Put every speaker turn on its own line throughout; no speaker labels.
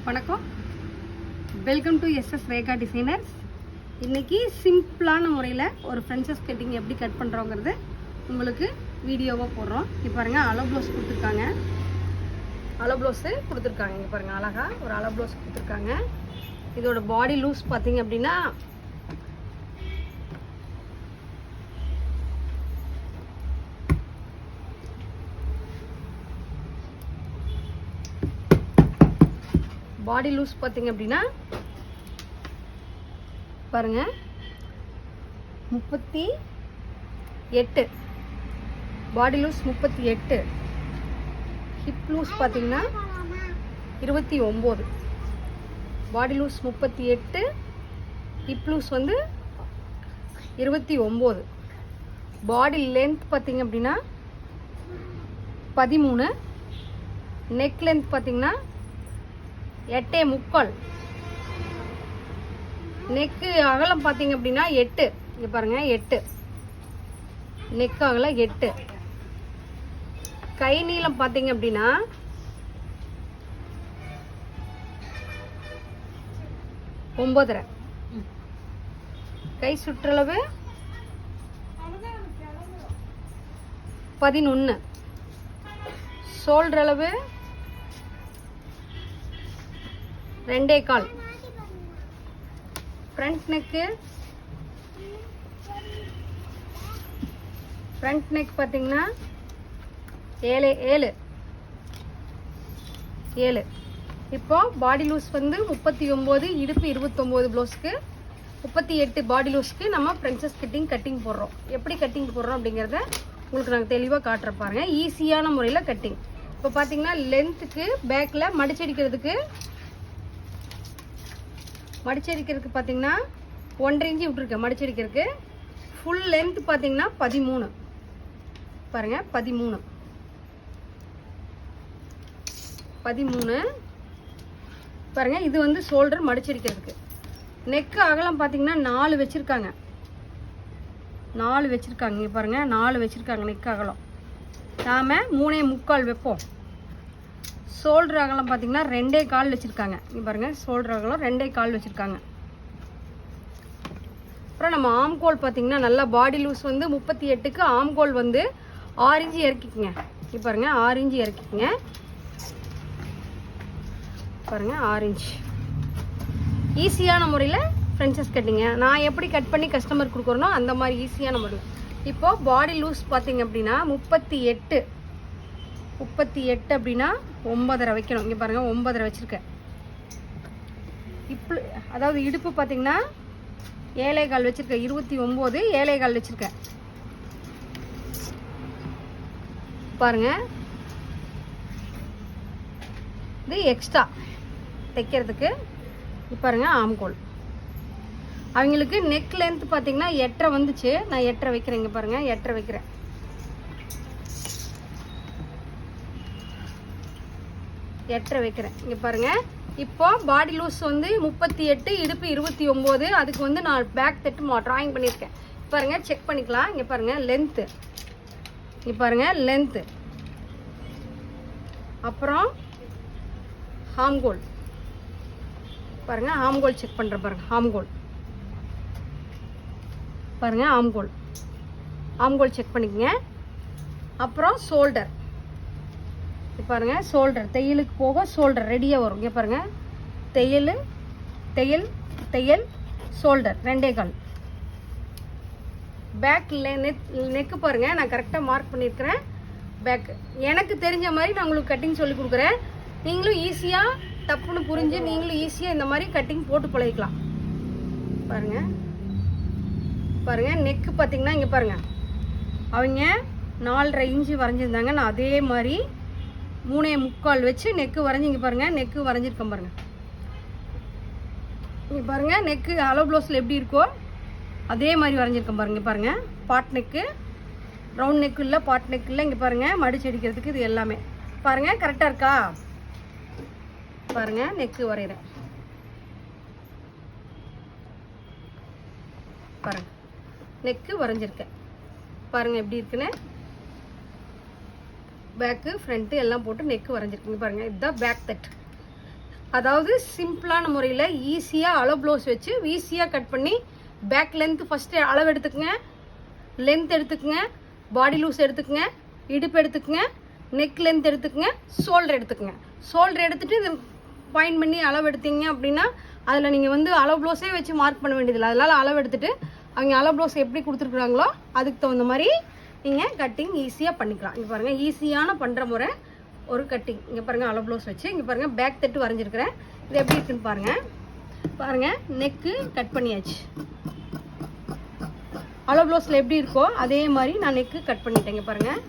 வணக்கம், welcome to SS Rekha designers. இன்றைக்கி சிம்பிளான முறையில் ஒரு ஃப்ரென்ச்சஸ் கட்டிங் எப்படி கட் பண்ணுறோங்கிறது உங்களுக்கு வீடியோவாக போடுறோம். இப்போ பாருங்கள், அலோ ப்ளவுஸ் கொடுத்துருக்காங்க. அலோ ப்ளவுஸு கொடுத்துருக்காங்க. இங்கே பாருங்கள், அழகாக ஒரு அலோ ப்ளவுஸ் கொடுத்துருக்காங்க. இதோட பாடி லூஸ் பார்த்தீங்க அப்படின்னா பாருங்க 38 பாடி லூஸ் 38, ஹிப் லூஸ் பார்த்தீங்கன்னா 29. பாடி லூஸ் 38, ஹிப் லூஸ் வந்து 29. பாடி லென்த் பார்த்தீங்க அப்படின்னா 13. நெக் லென்த் பார்த்தீங்கன்னா 8.75. நெக்கு அகலம் பார்த்தீங்க அப்படின்னா 8. இங்கே பாருங்கள், 8 நெக் அகலம் 8. கை நீளம் பார்த்தீங்க அப்படின்னா 9.5. கை சுற்றளவு 11. ஷோல்டர் அளவு 2.25. ஃப்ரண்ட் நெக் பார்த்தீங்கன்னா 7. இப்போ பாடி லூஸ் வந்து 39, இடுப்பு 29 ப்ளவுஸ்க்கு 38 பாடி லூஸ்க்கு நம்ம ஃப்ரென்ச்சஸ் கட்டிங் போடுறோம். எப்படி கட்டிங் போடுறோம் அப்படிங்கிறத உங்களுக்கு நாங்கள் தெளிவாக காட்டுற பாருங்க. ஈஸியான முறையில் கட்டிங். இப்போ பார்த்தீங்கன்னா லென்த்துக்கு பேக்கில் மடிச்சடிக்கிறதுக்கு பார்த்தீங்கன்னா 1.5 இன்ச்சு விட்டுருக்கேன். மடிச்சடிக்கிறதுக்கு ஃபுல் லென்த் பார்த்தீங்கன்னா 13. பாருங்க, 13 பாருங்க. இது வந்து ஷோல்டர் மடிச்சடிக்கிறதுக்கு. நெக்கு அகலம் பார்த்தீங்கன்னா 4 வச்சிருக்காங்க. 4 வச்சிருக்காங்க. இங்கே பாருங்க, 4 வச்சிருக்காங்க நெக்கு அகலம். நாம 3.25 வைப்போம். ஷோல்டர் அகலம் பார்த்தீங்கன்னா 2.25 வச்சுருக்காங்க. இங்கே பாருங்கள், ஷோல்டர் அகலம் 2.25 வச்சுருக்காங்க. அப்புறம் நம்ம ஆம்கோல் பார்த்தீங்கன்னா நல்லா பாடி லூஸ் வந்து 38க்கு ஆம்கோல் வந்து 6 இன்ச்சு இறக்கிக்குங்க. இங்கே பாருங்கள், 6 இன்ச்சு இறக்கிக்குங்க. பாருங்கள், 6 இன்ச். ஈஸியான முறையில் ஃப்ரென்ச்சஸ் கட்டிங்க நான் எப்படி கட் பண்ணி கஸ்டமர் கொடுக்குறேனோ அந்த மாதிரி ஈஸியான முறையில். இப்போது பாடி லூஸ் பார்த்தீங்க அப்படின்னா 38 அப்படின்னா 9.5 வைக்கணும். இங்கே பாருங்கள், 9.5 வச்சுருக்கேன். இப்போ அதாவது இடுப்பு பார்த்தீங்கன்னா 7.25 வச்சுருக்கேன். 29, 7.25 வச்சுருக்கேன். பாருங்க, இது எக்ஸ்ட்ரா தைக்கிறதுக்கு. பாருங்க, ஆம்கோல் அவங்களுக்கு நெக் லென்த் பார்த்தீங்கன்னா 8.5 வந்துச்சு. நான் 8.5 வைக்கிறேன். இங்கே பாருங்கள், 8.5 வைக்கிறேன். 8.5 வைக்கிறேன். இங்கே பாருங்கள். இப்போ பாடி லூஸ் வந்து 38, இடுப்பு 29. அதுக்கு வந்து நான் பேக் தட்டு ட்ராயிங் பண்ணியிருக்கேன். பாருங்கள், செக் பண்ணிக்கலாம். இங்கே பாருங்கள், லென்த்து. இங்கே பாருங்கள், லென்த்து. அப்புறம் ஹாம்கோல் பாருங்கள், ஹாம்கோல் செக் பண்ணுறேன். பாருங்கள், ஹாம்கோல் பாருங்கள், ஆம்கோல் செக் பண்ணிக்கங்க. அப்புறம் ஷோல்டர் பாருங்க, ஷோல்டர் தையலுக்கு போக ஷோல்டர் ரெடியாக வரும். இங்கே பாருங்க, தையல் ஷோல்டர் 2.25. பேக் நெக்கு பாருங்க, நான் கரெக்டாக மார்க் பண்ணியிருக்கிறேன். பேக்கு எனக்கு தெரிஞ்ச மாதிரி நான் உங்களுக்கு கட்டிங் சொல்லி கொடுக்குறேன். நீங்களும் ஈஸியாக தப்புன்னு புரிஞ்சு நீங்களும் ஈஸியாக இந்த மாதிரி கட்டிங் போட்டு பழகிக்கலாம். பாருங்க, நெக்கு பார்த்தீங்கன்னா இங்கே பாருங்க, அவங்க 4.5 இன்ச்சு வரைஞ்சிருந்தாங்க. நான் அதே மாதிரி 3.25 வச்சு நெக்கு வரைஞ்சி. இங்கே பாருங்கள், நெக்கு வரைஞ்சிருக்கேன் பாருங்கள். இங்கே பாருங்கள், நெக்கு அலோ ப்ளவுஸில் எப்படி இருக்கோ அதே மாதிரி வரைஞ்சிருக்கேன் பாருங்க. பாருங்கள், பாட் நெக்கு, ரவுண்ட் நெக்கு இல்லை, பாட் நெக்கு இல்லை. இங்கே பாருங்கள், மடிச்சு அடிக்கிறதுக்கு இது எல்லாமே. பாருங்கள், கரெக்டாக இருக்கா? பாருங்கள், நெக்கு வரைகிறேன். பாருங்கள், நெக்கு வரைஞ்சிருக்கேன். பாருங்கள் எப்படி இருக்குன்னு. பேக்கு ஃப்ரண்ட்டு எல்லாம் போட்டு நெக்கு வரைஞ்சிருக்கீங்க பாருங்கள். இதுதான் பேக் தட். அதாவது சிம்பிளான முறையில் ஈஸியாக அளவு ப்ளவுஸ் வச்சு ஈஸியாக கட் பண்ணி பேக் லென்த் ஃபஸ்ட்டு அளவு எடுத்துக்கங்க, லென்த் எடுத்துக்கங்க, பாடி லூஸ் எடுத்துக்கங்க, இடுப்பு எடுத்துக்கங்க, நெக் லென்த் எடுத்துக்கங்க, ஷோல்டர் எடுத்துக்கங்க. ஷோல்டர் எடுத்துகிட்டு இது பாயிண்ட் பண்ணி அளவு எடுத்தீங்க அப்படின்னா அதில் நீங்கள் வந்து அளவு ப்ளவுஸே வச்சு மார்க் பண்ண வேண்டியதில்லை. அதனால் அளவு எடுத்துகிட்டு அவங்க அளவு ப்ளவுஸ் எப்படி கொடுத்துருக்குறாங்களோ அதுக்கு தகுந்த மாதிரி நீங்கள் கட்டிங் ஈஸியாக பண்ணிக்கலாம். இங்கே பாருங்கள், ஈஸியான பண்ணுற முறை ஒரு கட்டிங். இங்கே பாருங்கள், அளவு ப்ளவுஸ் வச்சு இங்கே பாருங்கள் பேக் தட்டு வரைஞ்சிருக்கிறேன். இது எப்படி இருக்குன்னு பாருங்கள். நெக்கு கட் பண்ணியாச்சு. அளவு ப்ளவுஸில் எப்படி இருக்கோ அதே மாதிரி நான் நெக்கு கட் பண்ணிட்டேன். இங்கே பாருங்கள்,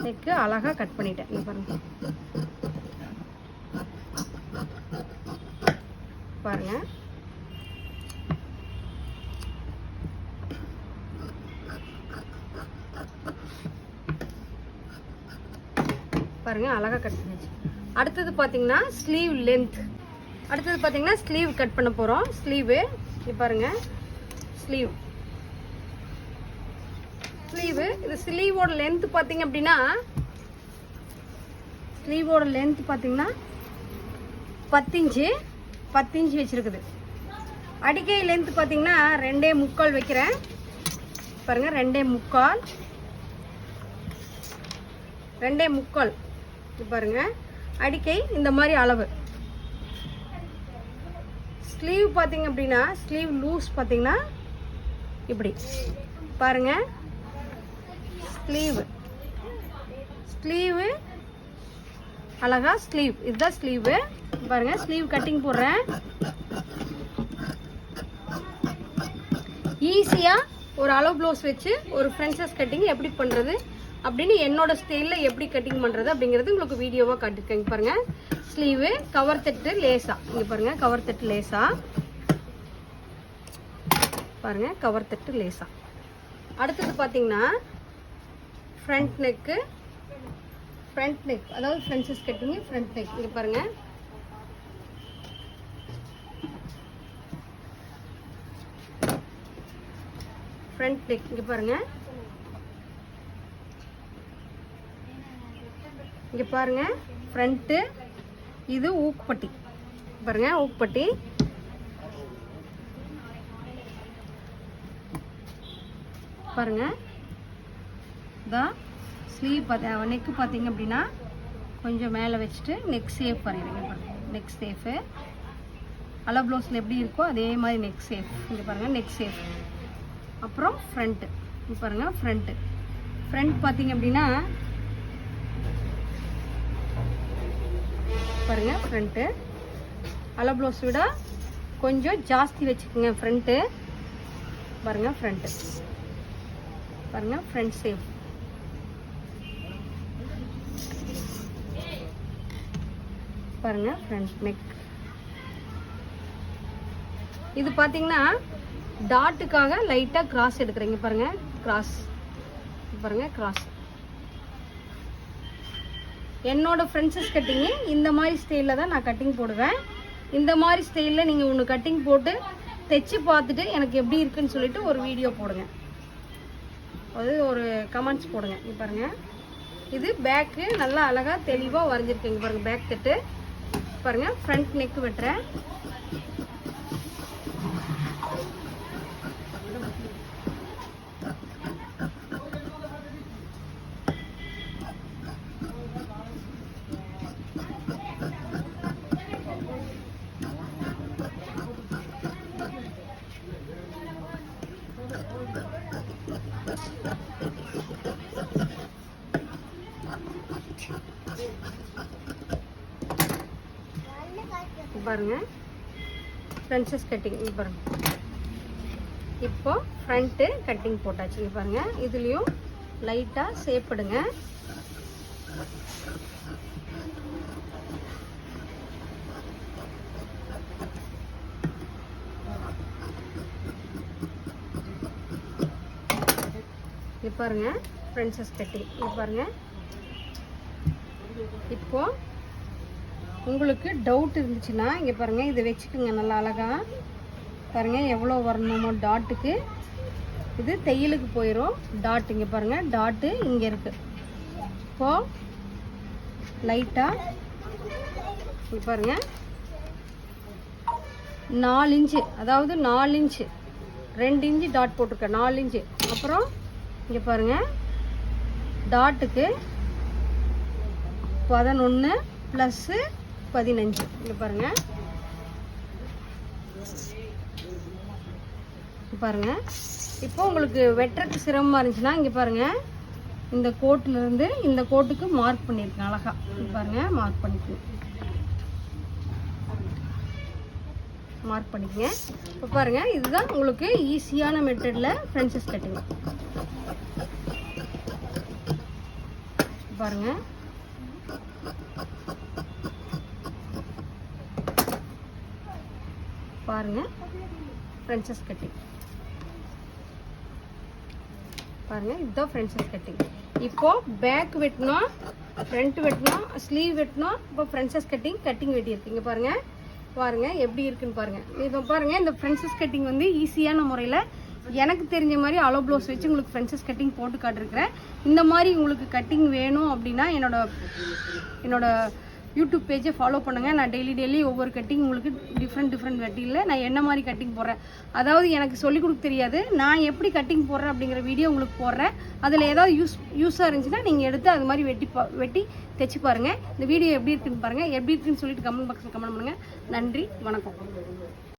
நெக்கு அழகாக கட் பண்ணிட்டேன். இங்கே பாருங்கள் பாருங்கள் பாருங்கள் அழகாக கட் பண்ணியாச்சு. அடுத்தது பார்த்தீங்கன்னா ஸ்லீவ் லென்த். அடுத்தது பார்த்தீங்கன்னா ஸ்லீவ் கட் பண்ண போகிறோம். ஸ்லீவு இங்கே பாருங்கள், ஸ்லீவ் இது ஸ்லீவோட லென்த் பார்த்தீங்க அப்படின்னா ஸ்லீவோட லென்த் பார்த்தீங்கன்னா 10 இன்ச்சு வச்சுருக்குது. அடிக்கை லென்த் பார்த்தீங்கன்னா 2.25 வைக்கிறேன். பாருங்கள், 2.25 பாருங்கள். அடிக்கை இந்த மாதிரி அளவு. ஸ்லீவ் பார்த்தீங்க அப்படின்னா ஸ்லீவ் லூஸ் பார்த்தீங்கன்னா இப்படி பாருங்கள். ஸ்லீவு அழகா ஸ்லீவ், இதுதான் ஸ்லீவு. பாருங்க, ஸ்லீவ் கட்டிங் போடுறேன். ஈஸியா ஒரு அளவு ப்ளவுஸ் வச்சு ஒரு ஃப்ரெண்ட்ஸஸ் கட்டிங் எப்படி பண்றது அப்படின்னு என்னோட ஸ்டைல்ல எப்படி கட்டிங் பண்றது அப்படிங்கிறது உங்களுக்கு வீடியோவா காட்டிருக்கேன். பாருங்க, ஸ்லீவு கவர் தட்டு லேசா. இங்க பாருங்க, கவர் தட்டு லேசா. பாருங்க, கவர் தட்டு லேசா. அடுத்தது பாத்தீங்கன்னா ஃப்ரண்ட் நெக், அதாவது ஃப்ரெண்ட்ஸஸ் கட்டிங் ஃப்ரண்ட் நெக். இங்க பாருங்க, ஃப்ரண்ட் நெக். இங்க பாருங்க, இங்க பாருங்க ஃப்ரண்ட். இது ஊக்குப்பட்டி. பாருங்க, ஊக்குப்பட்டி. பாருங்க, தான் ஸ்லீவ் நெக்கு பார்த்தீங்க அப்படின்னா கொஞ்சம் மேலே வச்சுட்டு நெக் சேஃப் வரையிறீங்க. பாருங்க, நெக் சேஃபு அளவு ப்ளவுஸில் எப்படி இருக்கோ அதே மாதிரி நெக் சேஃப். இங்கே பாருங்கள், நெக் சேஃப். அப்புறம் ஃப்ரண்ட்டு. இங்கே பாருங்கள், ஃப்ரண்ட் பார்த்தீங்க அப்படின்னா பாருங்கள், ஃப்ரண்ட்டு அளவு ப்ளவுஸ் விட கொஞ்சம் ஜாஸ்தி வச்சுக்கோங்க ஃப்ரண்ட்டு. பாருங்கள், ஃப்ரண்ட்டு. பாருங்கள், ஃப்ரண்ட் சேஃப். பாருங்க, ஃப்ரண்ட் நெக். இது பாத்தீங்கன்னா டாட்டுக்காக லைட்டா கிராஸ் எடுக்கிறீங்க. பாருங்க, கிராஸ். பாருங்க, கிராஸ். என்னோட ஃப்ரெண்ட்ஸஸ் கட்டிங் இந்த மாதிரி ஸ்டைல்ல தான் நான் கட்டிங் போடுவேன். இந்த மாதிரி ஸ்டைல்ல நீங்க ஒன்று கட்டிங் போட்டு தைச்சு பார்த்துட்டு எனக்கு எப்படி இருக்குன்னு சொல்லிட்டு ஒரு வீடியோ போடுங்க, அது ஒரு கமெண்ட்ஸ் போடுங்க. இங்க பாருங்க, இது பேக்கு நல்லா அழகா தெளிவா வரைஞ்சிருக்கீங்க. பாருங்க, பேக் தட்டு. பாருங்க, ஃப்ரண்ட் நெக் வெட்டுறேன். பாருங்க, ஃப்ரெண்ட்ஸஸ் கட்டிங். பாருங்க, இப்போ ஃப்ரண்ட்டு கட்டிங் போட்டாச்சு. பாருங்க, இதுலயும் லைட்டா சேப்படுங்க. இது பாருங்க, ஃப்ரெண்ட்ஸஸ் கட்டிங். இது பாருங்க. இப்போ உங்களுக்கு டவுட் இருந்துச்சுன்னா இங்கே பாருங்கள், இதை வச்சுக்கோங்க நல்லா அழகாக. பாருங்கள் எவ்வளோ வரணுமோ டாட்டுக்கு. இது தையலுக்கு போயிடும் டாட். இங்கே பாருங்கள், டாட்டு இங்கே இருக்குது. இப்போது லைட்டாக இங்கே பாருங்கள் 4 இன்ச்சு, அதாவது 4 இன்ச்சு 2 இன்ச்சு டாட் போட்டிருக்கேன், 4 இன்ச்சு. அப்புறம் இங்கே பாருங்கள் டாட்டுக்கு 11 + 15. இங்கே பாருங்கள் பாருங்கள். இப்போ உங்களுக்கு வெட்டுறதுக்கு சிரமமாக இருந்துச்சுன்னா இங்கே பாருங்கள் இந்த கோட்டிலேருந்து இந்த கோட்டுக்கு மார்க் பண்ணியிருக்கேன் அழகா. இங்கே பாருங்கள் மார்க் பண்ணிக்கணும், மார்க் பண்ணிக்கங்க. இப்போ பாருங்கள் இதுதான் உங்களுக்கு ஈஸியான மெத்தடில் ஃப்ரென்ச்சஸ் கட்டிங். பாருங்கள் பாருங்கள் ஃப்ரென்ச்சஸ் கட்டிங் பாருங்கள், இதுதான் ஃப்ரென்ச்சஸ் கட்டிங். இப்போது பேக் வெட்டணும், ஃப்ரண்ட் வெட்டணும், ஸ்லீவ் வெட்டணும். இப்போ ஃப்ரென்ச்சஸ் கட்டிங் வெட்டியிருக்கு. இங்கே பாருங்கள் பாருங்கள் எப்படி இருக்குன்னு பாருங்கள். இப்போ பாருங்கள் இந்த ஃப்ரென்ச்சஸ் கட்டிங் வந்து ஈஸியான முறையில் எனக்கு தெரிஞ்ச மாதிரி அலோ ப்ளவுஸ் வச்சு உங்களுக்கு ஃப்ரென்ச்சஸ் கட்டிங் போட்டு காட்டிருக்கிறேன். இந்த மாதிரி உங்களுக்கு கட்டிங் வேணும் அப்படின்னா என்னோட யூடியூப் பேஜை ஃபாலோ பண்ணுங்கள். நான் டெய்லி ஒவ்வொரு கட்டிங் உங்களுக்கு டிஃப்ரெண்ட் வெட்டியில் நான் என்ன மாதிரி கட்டிங் போடுறேன், அதாவது எனக்கு சொல்லிக் கொடுக்க தெரியாது, நான் எப்படி கட்டிங் போடுறேன் அப்படிங்கிற வீடியோ உங்களுக்கு போடுறேன். அதில் ஏதாவது யூஸாக இருந்துச்சுன்னா நீங்கள் எடுத்து அது மாதிரி வெட்டி தைச்சி பாருங்கள். இந்த வீடியோ எப்படி இருக்குன்னு பாருங்கள். எப்படி இருக்குன்னு சொல்லிட்டு கமெண்ட் பாக்ஸில் கமெண்ட் பண்ணுங்கள். நன்றி, வணக்கம்.